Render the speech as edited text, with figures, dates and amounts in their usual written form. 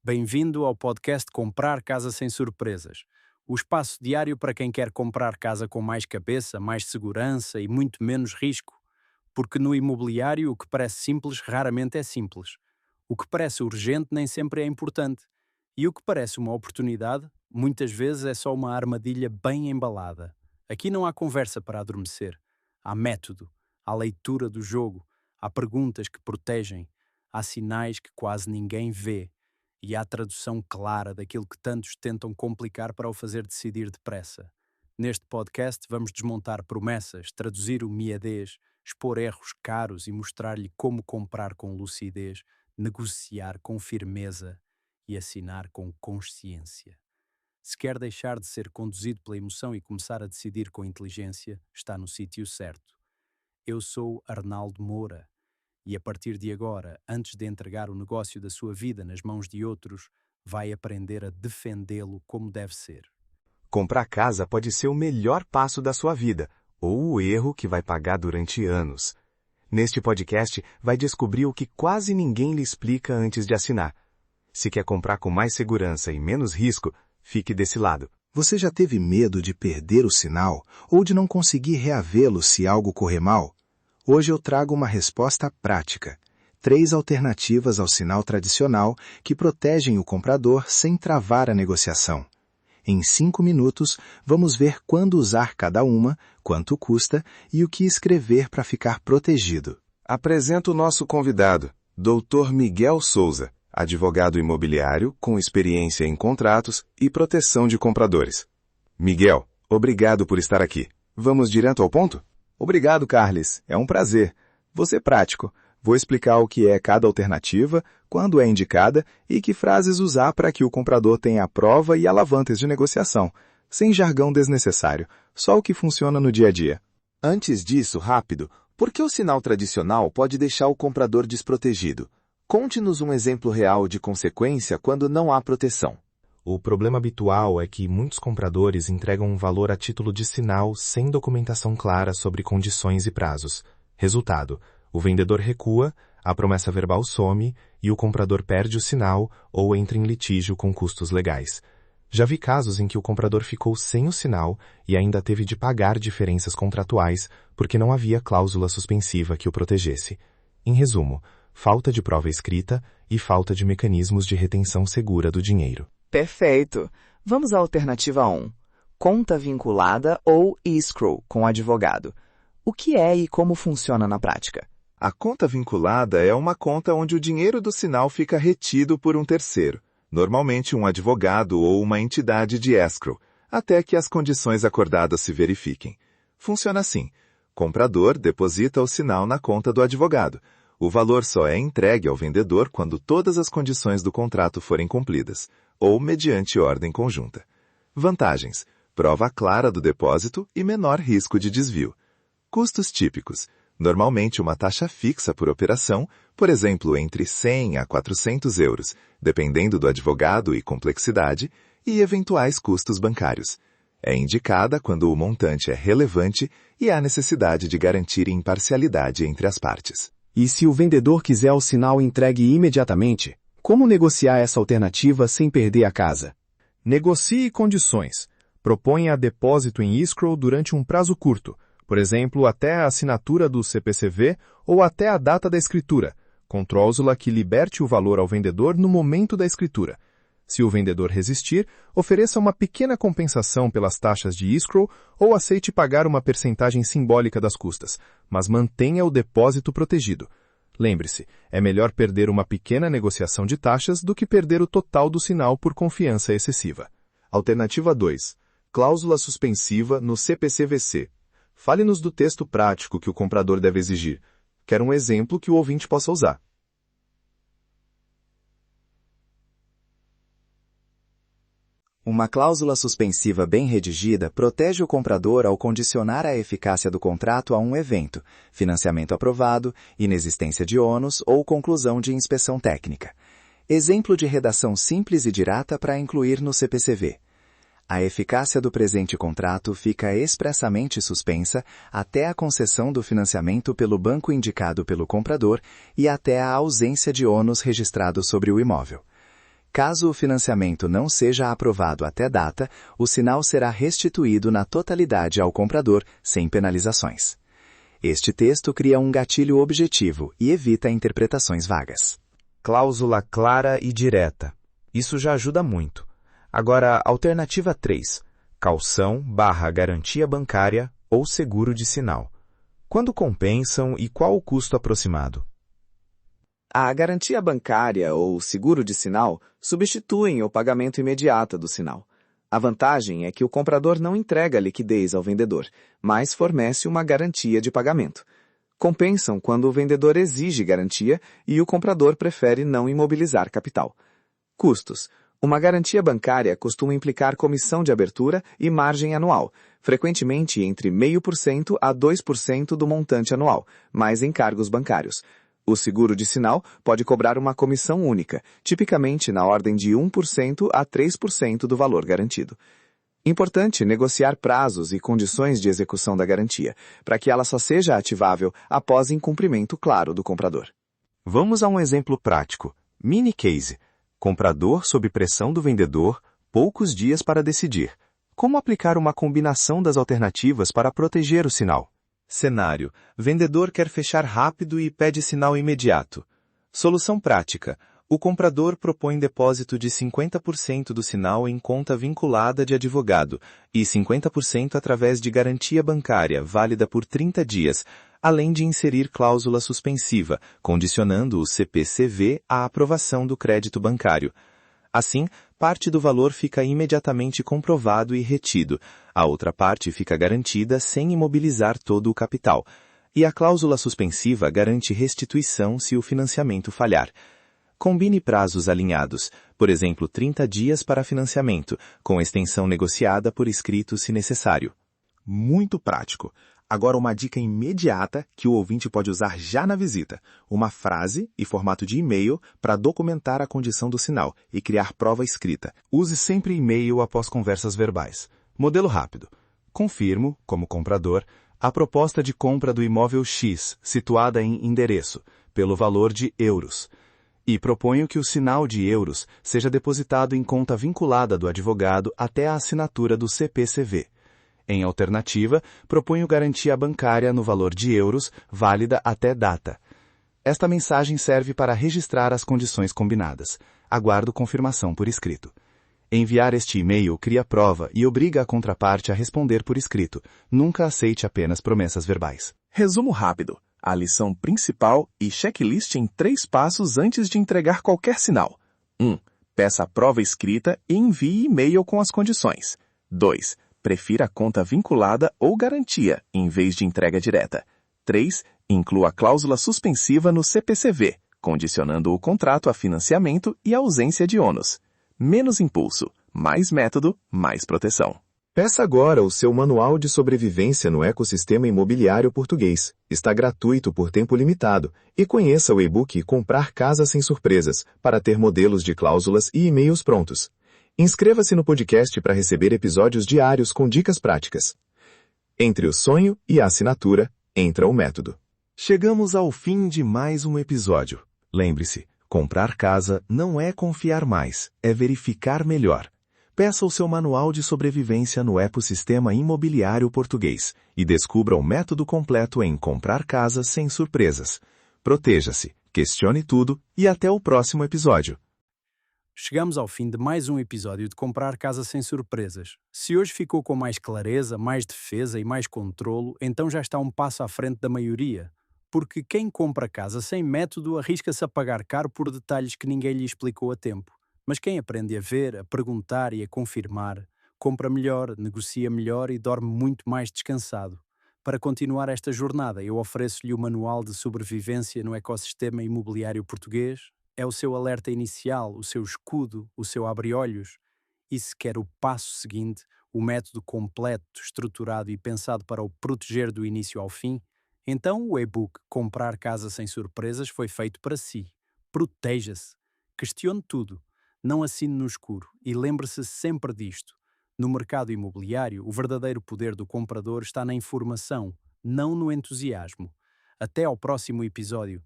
Bem-vindo ao podcast Comprar Casa Sem Surpresas. O espaço diário para quem quer comprar casa com mais cabeça, mais segurança e muito menos risco. Porque no imobiliário o que parece simples raramente é simples. O que parece urgente nem sempre é importante. E o que parece uma oportunidade, muitas vezes é só uma armadilha bem embalada. Aqui não há conversa para adormecer. Há método, há leitura do jogo, há perguntas que protegem, há sinais que quase ninguém vê. E há tradução clara daquilo que tantos tentam complicar para o fazer decidir depressa. Neste podcast vamos desmontar promessas, traduzir o miadez, expor erros caros e mostrar-lhe como comprar com lucidez, negociar com firmeza e assinar com consciência. Se quer deixar de ser conduzido pela emoção e começar a decidir com inteligência, está no sítio certo. Eu sou Arnaldo Moura. E a partir de agora, antes de entregar o negócio da sua vida nas mãos de outros, vai aprender a defendê-lo como deve ser. Comprar casa pode ser o melhor passo da sua vida, ou o erro que vai pagar durante anos. Neste podcast, vai descobrir o que quase ninguém lhe explica antes de assinar. Se quer comprar com mais segurança e menos risco, fique desse lado. Você já teve medo de perder o sinal ou de não conseguir reavê-lo se algo correr mal? Hoje eu trago uma resposta prática. 3 alternativas ao sinal tradicional que protegem o comprador sem travar a negociação. Em 5 minutos, vamos ver quando usar cada uma, quanto custa e o que escrever para ficar protegido. Apresento o nosso convidado, Dr. Miguel Souza, advogado imobiliário com experiência em contratos e proteção de compradores. Miguel, obrigado por estar aqui. Vamos direto ao ponto? Obrigado, Carles. É um prazer. Vou ser prático. Vou explicar o que é cada alternativa, quando é indicada e que frases usar para que o comprador tenha a prova e alavancas de negociação, sem jargão desnecessário, só o que funciona no dia a dia. Antes disso, rápido, por que o sinal tradicional pode deixar o comprador desprotegido? Conte-nos um exemplo real de consequência quando não há proteção. O problema habitual é que muitos compradores entregam um valor a título de sinal sem documentação clara sobre condições e prazos. Resultado, o vendedor recua, a promessa verbal some e o comprador perde o sinal ou entra em litígio com custos legais. Já vi casos em que o comprador ficou sem o sinal e ainda teve de pagar diferenças contratuais porque não havia cláusula suspensiva que o protegesse. Em resumo, falta de prova escrita e falta de mecanismos de retenção segura do dinheiro. Perfeito! Vamos à alternativa 1. Conta vinculada ou escrow com advogado. O que é e como funciona na prática? A conta vinculada é uma conta onde o dinheiro do sinal fica retido por um terceiro, normalmente um advogado ou uma entidade de escrow, até que as condições acordadas se verifiquem. Funciona assim. Comprador deposita o sinal na conta do advogado. O valor só é entregue ao vendedor quando todas as condições do contrato forem cumpridas, ou mediante ordem conjunta. Vantagens: prova clara do depósito e menor risco de desvio. Custos típicos: normalmente uma taxa fixa por operação, por exemplo, entre 100 a 400 euros, dependendo do advogado e complexidade, e eventuais custos bancários. É indicada quando o montante é relevante e há necessidade de garantir imparcialidade entre as partes. E se o vendedor quiser o sinal entregue imediatamente, como negociar essa alternativa sem perder a casa? Negocie condições. Proponha depósito em escrow durante um prazo curto, por exemplo, até a assinatura do CPCV ou até a data da escritura, com cláusula que liberte o valor ao vendedor no momento da escritura. Se o vendedor resistir, ofereça uma pequena compensação pelas taxas de escrow ou aceite pagar uma percentagem simbólica das custas, mas mantenha o depósito protegido. Lembre-se, é melhor perder uma pequena negociação de taxas do que perder o total do sinal por confiança excessiva. Alternativa 2. Cláusula suspensiva no CPCVC. Fale-nos do texto prático que o comprador deve exigir. Quero um exemplo que o ouvinte possa usar. Uma cláusula suspensiva bem redigida protege o comprador ao condicionar a eficácia do contrato a um evento, financiamento aprovado, inexistência de ônus ou conclusão de inspeção técnica. Exemplo de redação simples e direta para incluir no CPCV. A eficácia do presente contrato fica expressamente suspensa até a concessão do financiamento pelo banco indicado pelo comprador e até a ausência de ônus registrado sobre o imóvel. Caso o financiamento não seja aprovado até data, o sinal será restituído na totalidade ao comprador, sem penalizações. Este texto cria um gatilho objetivo e evita interpretações vagas. Cláusula clara e direta. Isso já ajuda muito. Agora, alternativa 3. Caução/garantia bancária ou seguro de sinal. Quando compensam e qual o custo aproximado? A garantia bancária ou seguro de sinal substituem o pagamento imediato do sinal. A vantagem é que o comprador não entrega liquidez ao vendedor, mas fornece uma garantia de pagamento. Compensam quando o vendedor exige garantia e o comprador prefere não imobilizar capital. Custos. Uma garantia bancária costuma implicar comissão de abertura e margem anual, frequentemente entre 0,5% a 2% do montante anual, mais encargos bancários. O seguro de sinal pode cobrar uma comissão única, tipicamente na ordem de 1% a 3% do valor garantido. Importante negociar prazos e condições de execução da garantia, para que ela só seja ativável após incumprimento claro do comprador. Vamos a um exemplo prático. Mini case. Comprador sob pressão do vendedor, poucos dias para decidir. Como aplicar uma combinação das alternativas para proteger o sinal? Cenário. Vendedor quer fechar rápido e pede sinal imediato. Solução prática. O comprador propõe depósito de 50% do sinal em conta vinculada de advogado e 50% através de garantia bancária, válida por 30 dias, além de inserir cláusula suspensiva, condicionando o CPCV à aprovação do crédito bancário. Assim, parte do valor fica imediatamente comprovado e retido, a outra parte fica garantida sem imobilizar todo o capital, e a cláusula suspensiva garante restituição se o financiamento falhar. Combine prazos alinhados, por exemplo, 30 dias para financiamento, com extensão negociada por escrito se necessário. Muito prático. Agora uma dica imediata que o ouvinte pode usar já na visita. Uma frase e formato de e-mail para documentar a condição do sinal e criar prova escrita. Use sempre e-mail após conversas verbais. Modelo rápido. Confirmo, como comprador, a proposta de compra do imóvel X, situada em endereço, pelo valor de euros. E proponho que o sinal de euros seja depositado em conta vinculada do advogado até a assinatura do CPCV. Em alternativa, proponho garantia bancária no valor de euros, válida até data. Esta mensagem serve para registrar as condições combinadas. Aguardo confirmação por escrito. Enviar este e-mail cria prova e obriga a contraparte a responder por escrito. Nunca aceite apenas promessas verbais. Resumo rápido. A lição principal e checklist em 3 passos antes de entregar qualquer sinal. 1. Peça a prova escrita e envie e-mail com as condições. 2. Prefira a conta vinculada ou garantia, em vez de entrega direta. 3. Inclua a cláusula suspensiva no CPCV, condicionando o contrato a financiamento e ausência de ônus. Menos impulso, mais método, mais proteção. Peça agora o seu Manual de Sobrevivência no Ecossistema Imobiliário Português. Está gratuito por tempo limitado e conheça o e-book Comprar Casa Sem Surpresas para ter modelos de cláusulas e e-mails prontos. Inscreva-se no podcast para receber episódios diários com dicas práticas. Entre o sonho e a assinatura, entra o método. Chegamos ao fim de mais um episódio. Lembre-se, comprar casa não é confiar mais, é verificar melhor. Peça o seu Manual de Sobrevivência no Ecossistema Imobiliário Português e descubra o método completo em Comprar Casa Sem Surpresas. Proteja-se, questione tudo e até o próximo episódio. Chegamos ao fim de mais um episódio de Comprar Casa Sem Surpresas. Se hoje ficou com mais clareza, mais defesa e mais controlo, então já está um passo à frente da maioria. Porque quem compra casa sem método arrisca-se a pagar caro por detalhes que ninguém lhe explicou a tempo. Mas quem aprende a ver, a perguntar e a confirmar, compra melhor, negocia melhor e dorme muito mais descansado. Para continuar esta jornada, eu ofereço-lhe o Manual de Sobrevivência no Ecossistema Imobiliário Português. É o seu alerta inicial, o seu escudo, o seu abre-olhos. E se quer o passo seguinte, o método completo, estruturado e pensado para o proteger do início ao fim, então o e-book Comprar Casa Sem Surpresas foi feito para si. Proteja-se. Questione tudo. Não assine no escuro e lembre-se sempre disto. No mercado imobiliário, o verdadeiro poder do comprador está na informação, não no entusiasmo. Até ao próximo episódio.